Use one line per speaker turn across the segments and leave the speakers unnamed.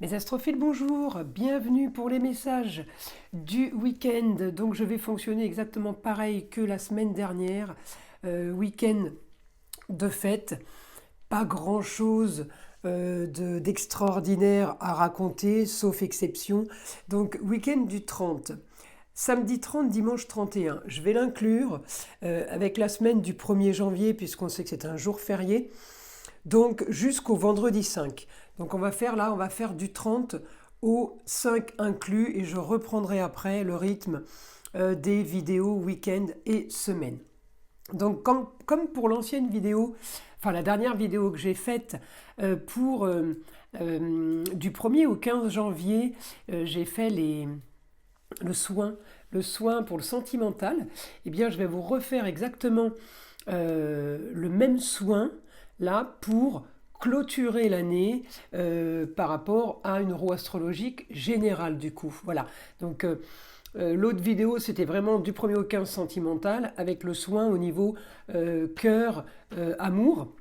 Mes astrophiles, bonjour, bienvenue pour les messages du week-end. Donc je vais fonctionner exactement pareil que la semaine dernière. Week-end de fête, pas grand-chose d'extraordinaire à raconter, sauf exception. Donc week-end du 30. Samedi 30, dimanche 31. Je vais l'inclure avec la semaine du 1er janvier, puisqu'on sait que c'est un jour férié. Donc jusqu'au vendredi 5. Donc on va faire du 30 au 5 inclus et je reprendrai après le rythme des vidéos week-end et semaine. Donc comme pour l'ancienne vidéo, enfin la dernière vidéo que j'ai faite du 1er au 15 janvier, j'ai fait le soin pour le sentimental. Eh bien je vais vous refaire exactement le même soin là pour clôturer l'année par rapport à une roue astrologique générale du coup. Voilà, donc l'autre vidéo c'était vraiment du 1er au 15 sentimental avec le soin au niveau cœur, amour.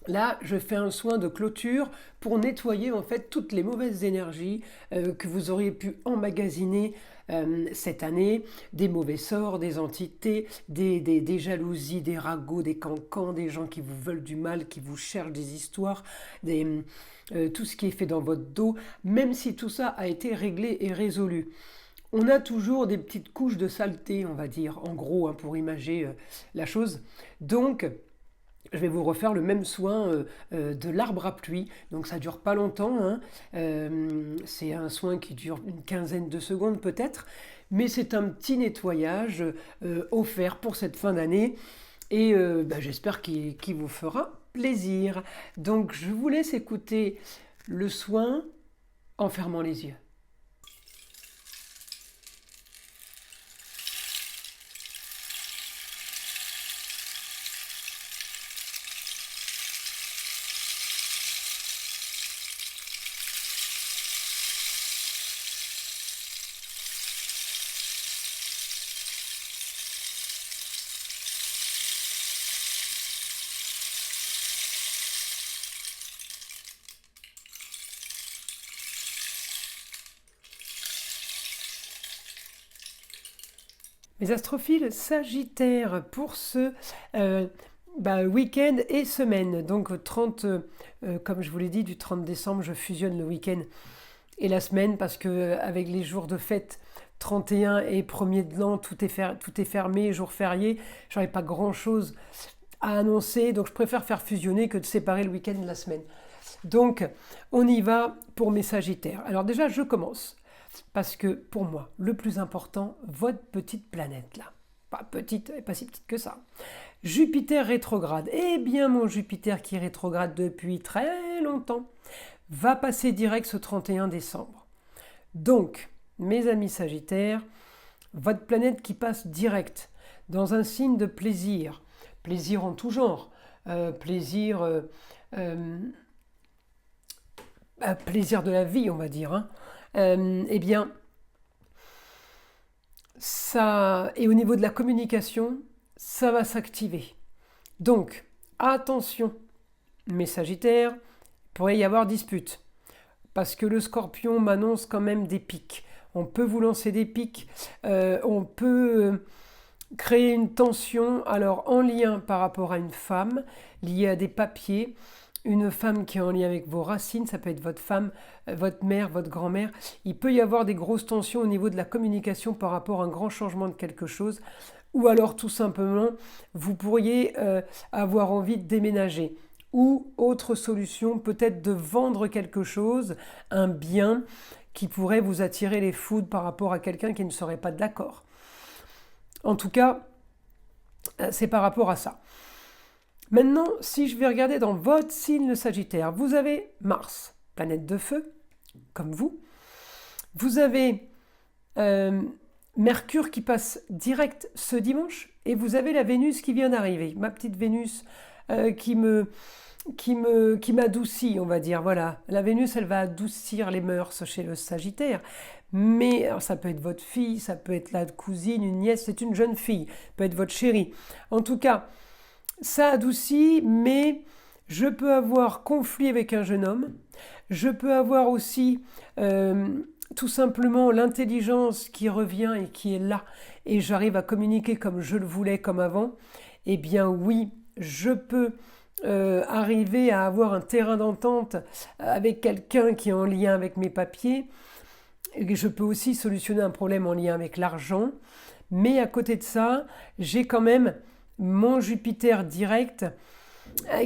Là, je fais un soin de clôture pour nettoyer en fait toutes les mauvaises énergies que vous auriez pu emmagasiner cette année, des mauvais sorts, des entités, des jalousies, des ragots, des cancans, des gens qui vous veulent du mal, qui vous cherchent des histoires, tout ce qui est fait dans votre dos, même si tout ça a été réglé et résolu. On a toujours des petites couches de saleté, on va dire, en gros, hein, pour imager la chose. Donc, je vais vous refaire le même soin de l'arbre à pluie. Donc ça dure pas longtemps, hein. C'est un soin qui dure une quinzaine de secondes peut-être, mais c'est un petit nettoyage offert pour cette fin d'année et j'espère qu'il vous fera plaisir. Donc je vous laisse écouter le soin en fermant les yeux. Mes astrophiles Sagittaire pour ce week-end et semaine. Donc 30, comme je vous l'ai dit, du 30 décembre, je fusionne le week-end et la semaine parce que avec les jours de fête 31 et 1er de l'an, tout est fermé, jour férié, j'aurais pas grand-chose à annoncer, donc je préfère faire fusionner que de séparer le week-end de la semaine. Donc on y va pour mes Sagittaires. Alors déjà, je commence. Parce que pour moi, le plus important, votre petite planète là, pas petite, et pas si petite que ça, Jupiter rétrograde. Eh bien mon Jupiter qui rétrograde depuis très longtemps, va passer direct ce 31 décembre. Donc, mes amis Sagittaires, votre planète qui passe direct dans un signe de plaisir, plaisir en tout genre, plaisir de la vie on va dire, hein. Eh bien, ça, et au niveau de la communication, ça va s'activer. Donc, attention, mes Sagittaires, il pourrait y avoir dispute. Parce que le Scorpion m'annonce quand même des pics. On peut vous lancer des pics, on peut créer une tension, alors en lien par rapport à une femme, liée à des papiers, une femme qui est en lien avec vos racines, ça peut être votre femme, votre mère, votre grand-mère. Il peut y avoir des grosses tensions au niveau de la communication par rapport à un grand changement de quelque chose. Ou alors tout simplement, vous pourriez avoir envie de déménager. Ou autre solution, peut-être de vendre quelque chose, un bien qui pourrait vous attirer les foudres par rapport à quelqu'un qui ne serait pas d'accord. En tout cas, c'est par rapport à ça. Maintenant, si je vais regarder dans votre signe le Sagittaire, vous avez Mars, planète de feu, comme vous. Vous avez Mercure qui passe direct ce dimanche et vous avez la Vénus qui vient d'arriver. Ma petite Vénus qui m'adoucit, on va dire. Voilà, la Vénus, elle va adoucir les mœurs chez le Sagittaire. Mais alors, ça peut être votre fille, ça peut être la cousine, une nièce, c'est une jeune fille, ça peut être votre chérie. En tout cas, ça adoucit, mais Je peux avoir conflit avec un jeune homme. Je peux avoir aussi tout simplement l'intelligence qui revient et qui est là et j'arrive à communiquer comme je le voulais, comme avant. Eh bien oui, je peux arriver à avoir un terrain d'entente avec quelqu'un qui est en lien avec mes papiers. Et je peux aussi solutionner un problème en lien avec l'argent. Mais à côté de ça, j'ai quand même mon Jupiter direct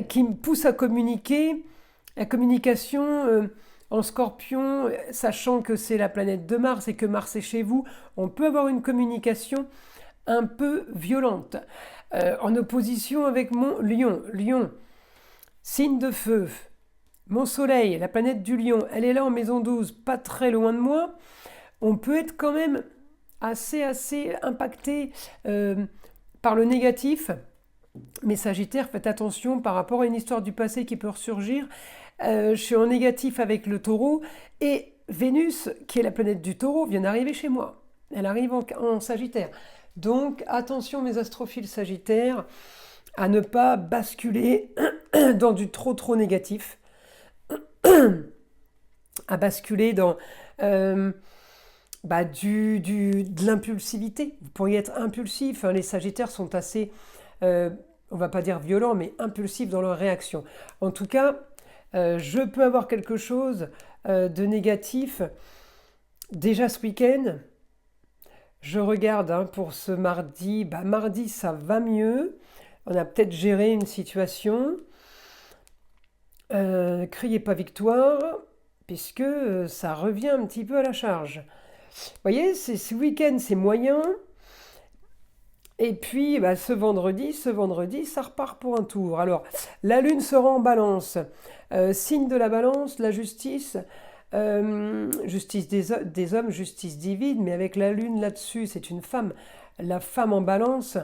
qui me pousse à communiquer. La communication en Scorpion, sachant que c'est la planète de Mars et que Mars est chez vous, on peut avoir une communication un peu violente. En opposition avec mon Lion. Lion, signe de feu. Mon Soleil, la planète du Lion, elle est là en maison 12, pas très loin de moi. On peut être quand même assez impacté par le négatif. Mais Sagittaire, faites attention par rapport à une histoire du passé qui peut ressurgir. Je suis en négatif avec le Taureau et Vénus, qui est la planète du Taureau, vient d'arriver chez moi. Elle arrive en Sagittaire. Donc attention mes astrophiles Sagittaires à ne pas basculer dans du trop négatif, à basculer dans de l'impulsivité. Vous pourriez être impulsif, hein, les Sagittaires sont assez, on va pas dire violents, mais impulsifs dans leur réaction. En tout cas, je peux avoir quelque chose de négatif. Déjà ce week-end, je regarde pour ce mardi. Mardi, ça va mieux. On a peut-être géré une situation. Criez pas victoire, puisque ça revient un petit peu à la charge. Vous voyez, ce week-end, c'est moyen. Et puis, ce vendredi, ça repart pour un tour. Alors, la Lune sera en balance. Signe de la balance, la justice. Justice des hommes, justice divine, mais avec la Lune là-dessus, c'est une femme. La femme en balance,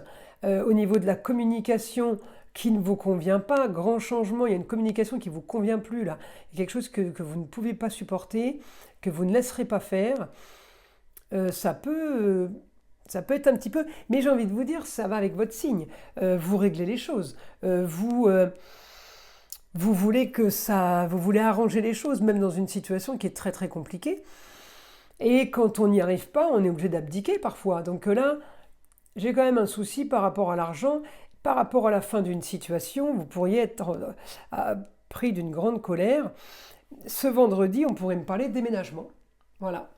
au niveau de la communication qui ne vous convient pas, grand changement, il y a une communication qui ne vous convient plus là. Il y a quelque chose que vous ne pouvez pas supporter, que vous ne laisserez pas faire. Ça peut être un petit peu, mais j'ai envie de vous dire, ça va avec votre signe. Vous réglez les choses. Vous voulez arranger les choses, même dans une situation qui est très compliquée. Et quand on n'y arrive pas, on est obligé d'abdiquer parfois. Donc là, j'ai quand même un souci par rapport à l'argent, par rapport à la fin d'une situation. Vous pourriez être pris d'une grande colère. Ce vendredi, on pourrait me parler de déménagement. Voilà.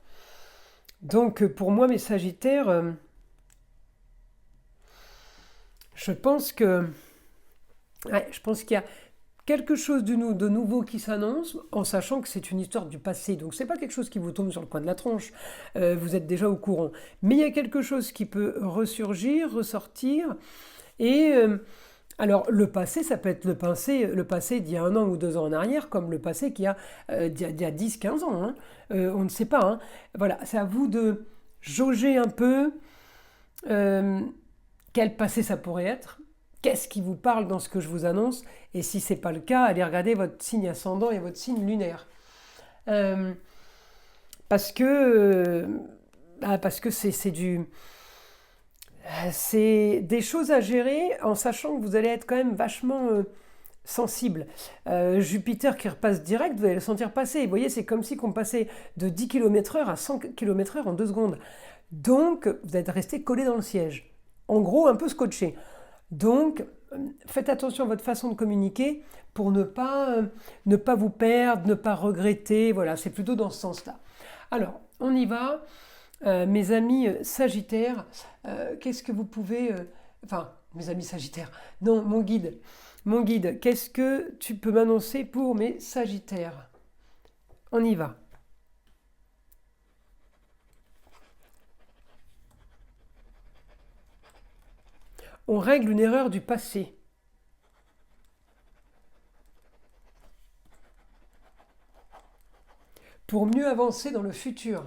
Donc pour moi, mes Sagittaires, je pense qu'il y a quelque chose de nouveau qui s'annonce, en sachant que c'est une histoire du passé. Donc c'est pas quelque chose qui vous tombe sur le coin de la tronche. Vous êtes déjà au courant. Mais il y a quelque chose qui peut ressurgir, ressortir. Et alors le passé, ça peut être le passé d'il y a 1 an ou 2 ans en arrière, comme le passé d'il y a 10-15 ans. Hein. On ne sait pas. Hein. Voilà, c'est à vous de jauger un peu quel passé ça pourrait être. Qu'est-ce qui vous parle dans ce que je vous annonce? Et si ce n'est pas le cas, allez regarder votre signe ascendant et votre signe lunaire. Parce que c'est des choses à gérer en sachant que vous allez être quand même vachement sensible. Jupiter qui repasse direct, vous allez le sentir passer. Vous voyez, c'est comme si on passait de 10 km/h à 100 km/h en 2 secondes. Donc, vous êtes resté collé dans le siège. En gros, un peu scotché. Donc, faites attention à votre façon de communiquer pour ne pas vous perdre, ne pas regretter. Voilà, c'est plutôt dans ce sens-là. Alors, on y va. Mes amis Sagittaires, qu'est-ce que vous pouvez... mes amis Sagittaires. Non, mon guide, qu'est-ce que tu peux m'annoncer pour mes Sagittaires? On y va. On règle une erreur du passé. Pour mieux avancer dans le futur.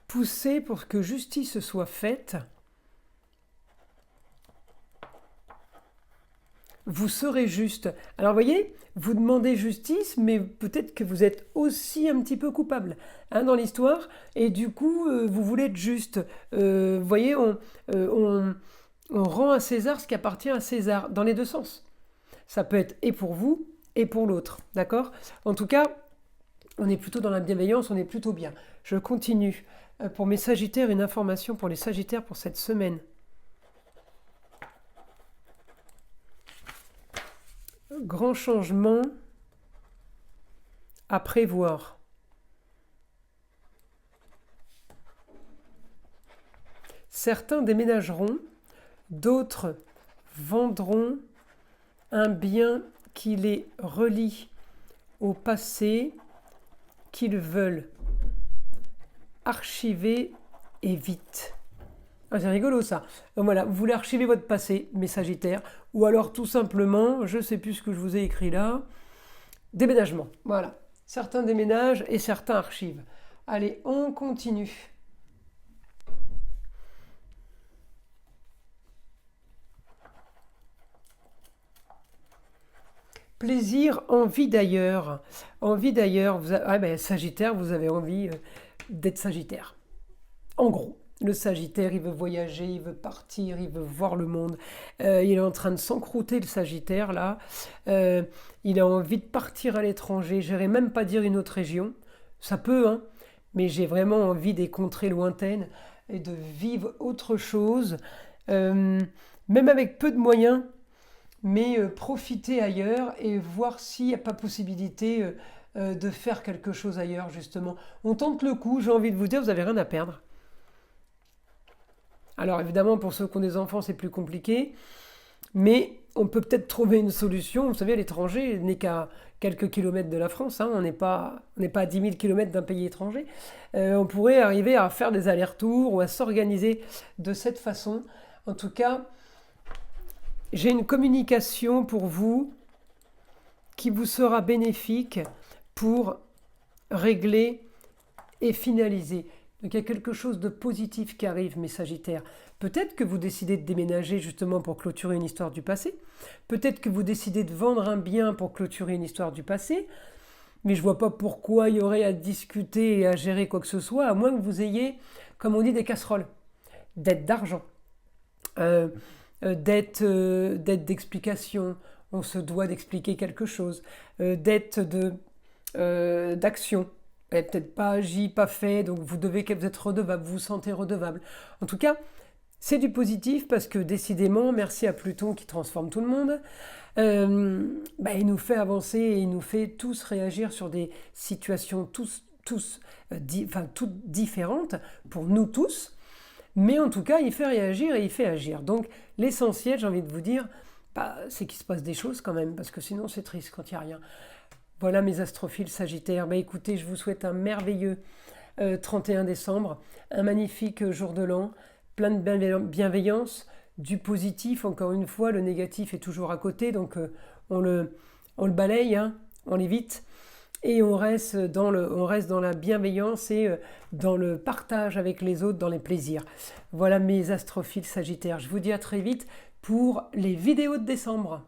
Pousser pour que justice soit faite. vous serez juste. Alors vous voyez, vous demandez justice, mais peut-être que vous êtes aussi un petit peu coupable dans l'histoire, et du coup, vous voulez être juste. Vous voyez, on rend à César ce qui appartient à César, dans les deux sens. Ça peut être et pour vous, et pour l'autre, d'accord? En tout cas, on est plutôt dans la bienveillance, on est plutôt bien. Je continue. Pour mes Sagittaires, une information pour les Sagittaires pour cette semaine. Grand changement à prévoir. Certains déménageront, d'autres vendront un bien qui les relie au passé, qu'ils veulent archiver et vite. Ah, c'est rigolo ça. Donc voilà, vous voulez archiver votre passé, mes Sagittaires, ou alors tout simplement, je ne sais plus ce que je vous ai écrit là, déménagement. Voilà, certains déménagent et certains archivent. Allez, on continue. Plaisir, envie d'ailleurs. Envie d'ailleurs, Sagittaire, vous avez envie d'être Sagittaire. En gros, le Sagittaire, il veut voyager, il veut partir, il veut voir le monde. Il est en train de s'encrouter, le Sagittaire, là. Il a envie de partir à l'étranger. J'irais même pas dire une autre région. Ça peut, hein. Mais j'ai vraiment envie des contrées lointaines et de vivre autre chose. Même avec peu de moyens, mais profiter ailleurs et voir s'il n'y a pas possibilité de faire quelque chose ailleurs, justement. On tente le coup, j'ai envie de vous dire, vous n'avez rien à perdre. Alors évidemment, pour ceux qui ont des enfants, c'est plus compliqué, mais on peut peut-être trouver une solution. Vous savez, l'étranger n'est qu'à quelques kilomètres de la France, hein. On n'est pas à 10 000 kilomètres d'un pays étranger. On pourrait arriver à faire des allers-retours ou à s'organiser de cette façon. En tout cas, j'ai une communication pour vous qui vous sera bénéfique pour régler et finaliser. Donc il y a quelque chose de positif qui arrive, mes Sagittaires. Peut-être que vous décidez de déménager justement pour clôturer une histoire du passé. Peut-être que vous décidez de vendre un bien pour clôturer une histoire du passé. Mais je ne vois pas pourquoi il y aurait à discuter et à gérer quoi que ce soit, à moins que vous ayez, comme on dit, des casseroles, dettes d'argent, dettes d'explication. On se doit d'expliquer quelque chose. Dette d'action. Elle n'a peut-être pas agi, pas fait, donc vous êtes redevable, vous vous sentez redevable. En tout cas, c'est du positif parce que décidément, merci à Pluton qui transforme tout le monde, il nous fait avancer et il nous fait tous réagir sur des situations toutes différentes pour nous tous. Mais en tout cas, il fait réagir et il fait agir. Donc l'essentiel, j'ai envie de vous dire, c'est qu'il se passe des choses quand même, parce que sinon c'est triste quand il n'y a rien. Voilà mes astrophiles Sagittaires. Écoutez, je vous souhaite un merveilleux 31 décembre, un magnifique jour de l'an, plein de bienveillance, du positif, encore une fois, le négatif est toujours à côté, donc on le balaye, hein, on l'évite, et on reste dans la bienveillance et dans le partage avec les autres, dans les plaisirs. Voilà mes astrophiles Sagittaires. Je vous dis à très vite pour les vidéos de décembre.